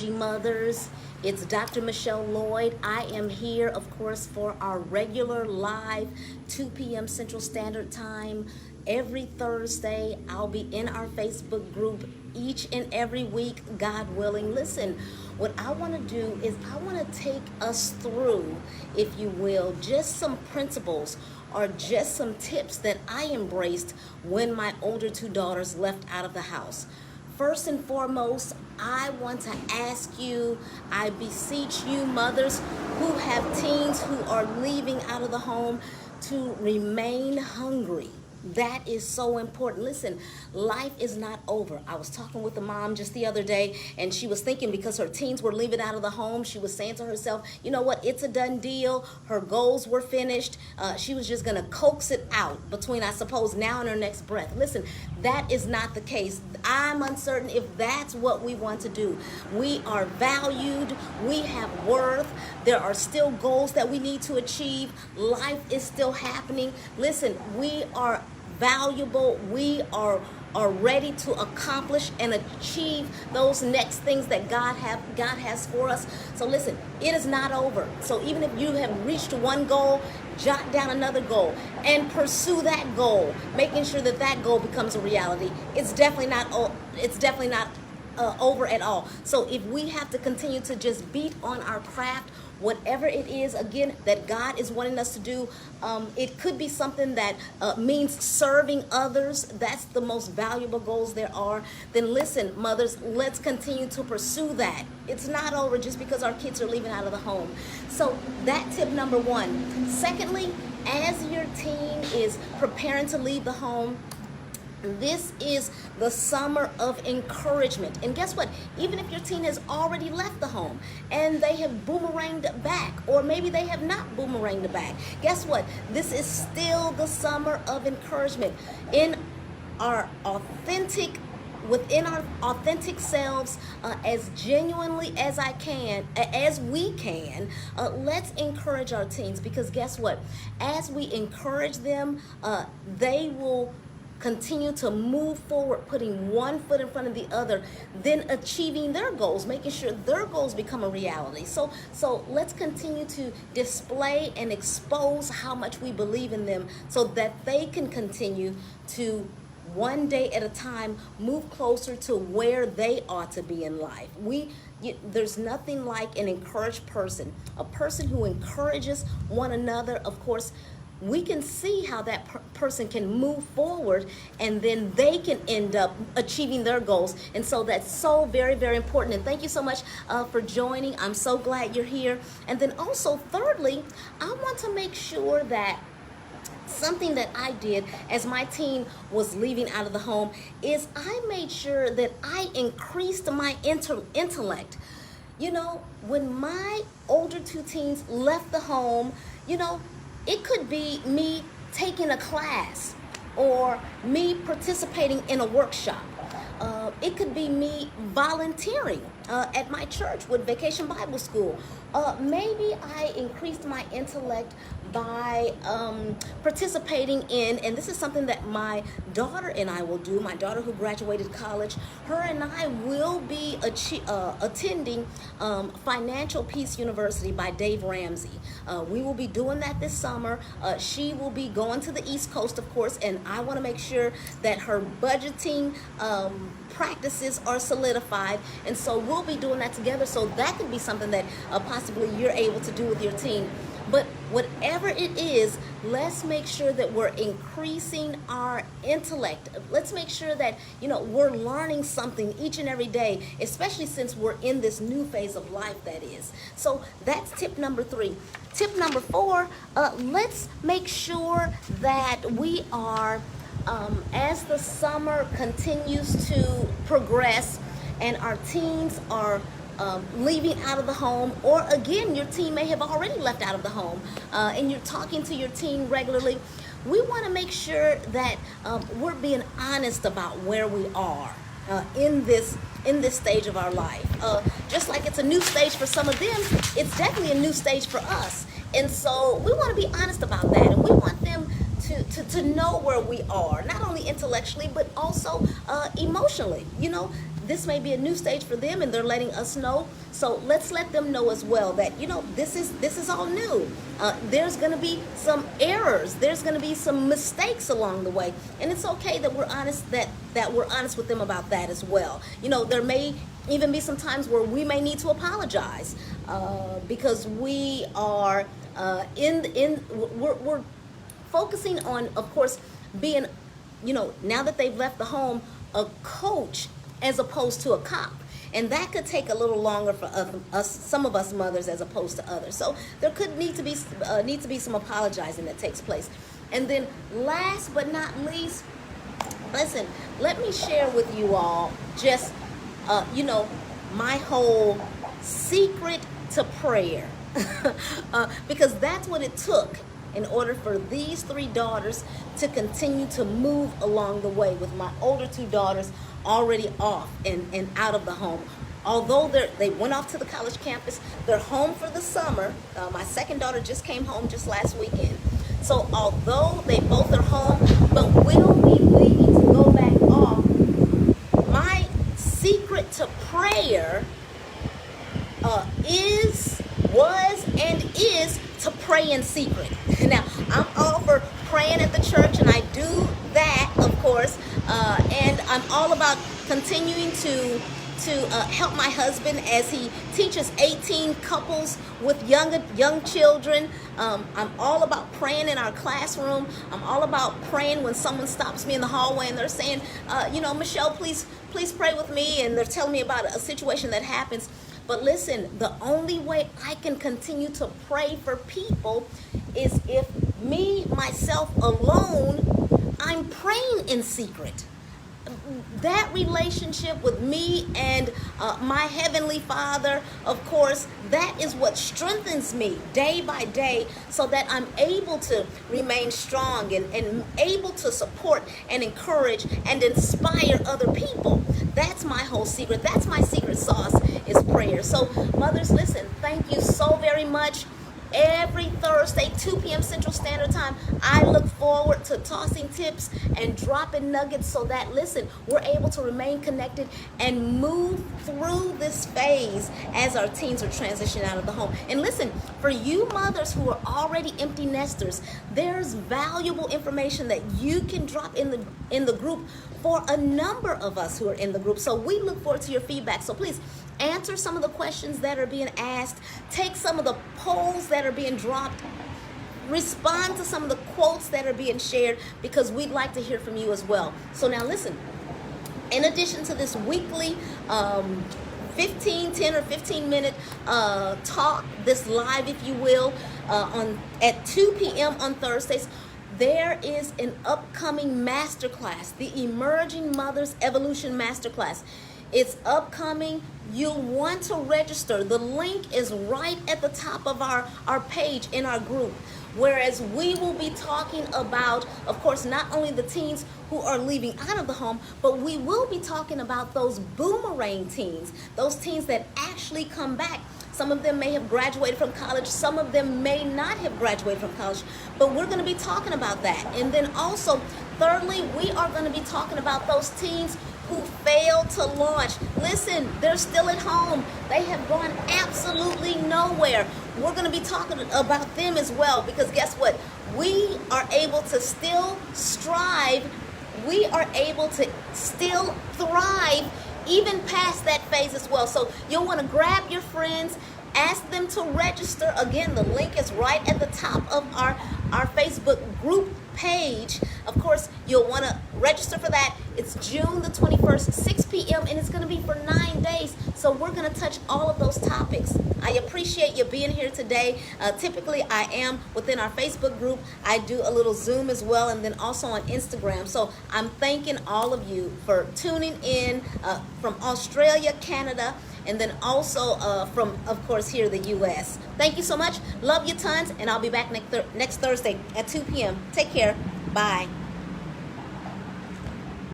Mothers, it's Dr. Michelle Lloyd. I am here, of course, for our regular live 2 p.m. Central Standard Time. Every Thursday, I'll be in our Facebook group each and every week, God willing. Listen, what I want to do is I want to take us through, if you will, just some principles or just some tips that I embraced when my older two daughters left out of the house. First and foremost, I want to ask you, I beseech you, mothers who have teens who are leaving out of the home, to remain hungry. That is so important. Listen, life is not over. I was talking with a mom just the other day, and she was thinking, because her teens were leaving out of the home, she was saying to herself, you know what, it's a done deal. Her goals were finished. She was just going to coax it out between, I suppose, now and her next breath. Listen, that is not the case. I'm uncertain if that's what we want to do. We are valued. We have worth. There are still goals that we need to achieve. Life is still happening. Listen, we are valuable. We are ready to accomplish and achieve those next things that God has for us. So listen, it is not over. So even if you have reached one goal, jot down another goal and pursue that goal, making sure that that goal becomes a reality. It's definitely not over at all. So if we have to continue to just beat on our craft, whatever it is, again, that God is wanting us to do, it could be something that means serving others. That's the most valuable goals there are. Then listen, mothers, let's continue to pursue that. It's not over just because our kids are leaving out of the home. So that tip number one. Secondly, as your teen is preparing to leave the home, this is the summer of encouragement. And guess what? Even if your teen has already left the home and they have boomeranged back, or maybe they have not boomeranged back, guess what? This is still the summer of encouragement. Within our authentic selves, as genuinely as we can, let's encourage our teens, because guess what? As we encourage them, they will continue to move forward, putting one foot in front of the other, then achieving their goals, making sure their goals become a reality. So let's continue to display and expose how much we believe in them, so that they can continue to, one day at a time, move closer to where they ought to be in life. There's nothing like an encouraged person, a person who encourages one another. Of course, we can see how that person can move forward, and then they can end up achieving their goals. And so that's so very, very important. And thank you so much for joining. I'm so glad you're here. And then also, thirdly, I want to make sure that something that I did as my teen was leaving out of the home is I made sure that I increased my intellect. You know, when my older two teens left the home, it could be me taking a class or me participating in a workshop. It could be me volunteering at my church with Vacation Bible School. Maybe I increased my intellect by participating in, and this is something that my daughter and I will do, my daughter who graduated college, her and I will be attending Financial Peace University by Dave Ramsey. We will be doing that this summer. She will be going to the East Coast, of course, and I want to make sure that her budgeting practices are solidified, and so we'll be doing that together. So that could be something that possibly you're able to do with your teen. But whatever it is, let's make sure that we're increasing our intellect. Let's make sure that, we're learning something each and every day, especially since we're in this new phase of life, that is. So that's tip number 3. Tip number 4, let's make sure that we are, as the summer continues to progress and our teens are leaving out of the home, or again, your teen may have already left out of the home, and you're talking to your teen regularly, we want to make sure that we're being honest about where we are in this stage of our life. Just like it's a new stage for some of them, it's definitely a new stage for us. And so we want to be honest about that, and we want them to know where we are, not only intellectually, but also emotionally. this may be a new stage for them, and they're letting us know. So let's let them know as well that, you know, this is all new. There's going to be some errors. There's going to be some mistakes along the way, and it's okay that we're honest, that we're honest with them about that as well. You know, there may even be some times where we may need to apologize because we are we're focusing on, of course, being, you know, now that they've left the home, a coach as opposed to a cop. And that could take a little longer for us, some of us mothers, as opposed to others. So there could need to be some apologizing that takes place. And then last but not least, listen, let me share with you all just, you know, my whole secret to prayer. Because that's what it took in order for these 3 daughters to continue to move along the way, with my older 2 daughters already off and out of the home. Although they went off to the college campus, they're home for the summer. My second daughter just came home just last weekend. So although they both are home, but will be leaving to go back off, my secret to prayer was and is to pray in secret. Now, I'm all for praying at the church, and I do that, of course, and I'm all about continuing to help my husband as he teaches 18 couples with young children. I'm all about praying in our classroom. I'm all about praying when someone stops me in the hallway and they're saying, you know, Michelle, please pray with me, and they're telling me about a situation that happens. But listen, the only way I can continue to pray for people is if me, myself alone, I'm praying in secret. That relationship with me and my Heavenly Father, of course, that is what strengthens me day by day, so that I'm able to remain strong and able to support and encourage and inspire other people. That's my whole secret. That's my secret sauce, is prayer. So mothers, listen, thank you so very much. Every Thursday, 2 p.m. Central Standard Time, I look forward to tossing tips and dropping nuggets so that, listen, we're able to remain connected and move through this phase as our teens are transitioning out of the home. And listen, for you mothers who are already empty nesters, there's valuable information that you can drop in the group for a number of us who are in the group. So we look forward to your feedback. So please, answer some of the questions that are being asked, take some of the polls that are being dropped, respond to some of the quotes that are being shared, because we'd like to hear from you as well. So now listen, in addition to this weekly 10 or 15 minute talk, this live, if you will, at 2 p.m. on Thursdays, there is an upcoming masterclass, the Emerging Mothers Evolution Masterclass. It's upcoming. You'll want to register. The link is right at the top of our page in our group. Whereas we will be talking about, of course, not only the teens who are leaving out of the home, but we will be talking about those boomerang teens, those teens that actually come back. Some of them may have graduated from college. Some of them may not have graduated from college. But we're going to be talking about that. And then also, thirdly, we are going to be talking about those teens who failed to launch. Listen, they're still at home. They have gone absolutely nowhere. We're going to be talking about them as well, because guess what? We are able to still strive. We are able to still thrive even past that phase as well. So you'll want to grab your friends, ask them to register. Again, the link is right at the top of our Facebook group page. Of course, you'll want to register for that. It's June the 21st, 6 p.m., and it's going to be for 9 days. So we're going to touch all of those topics. I appreciate you being here today. Typically, I am within our Facebook group. I do a little Zoom as well, and then also on Instagram. So I'm thanking all of you for tuning in from Australia, Canada, and then also from, of course, here, the U.S. Thank you so much. Love you tons, and I'll be back next Thursday at 2 p.m. Take care. Bye.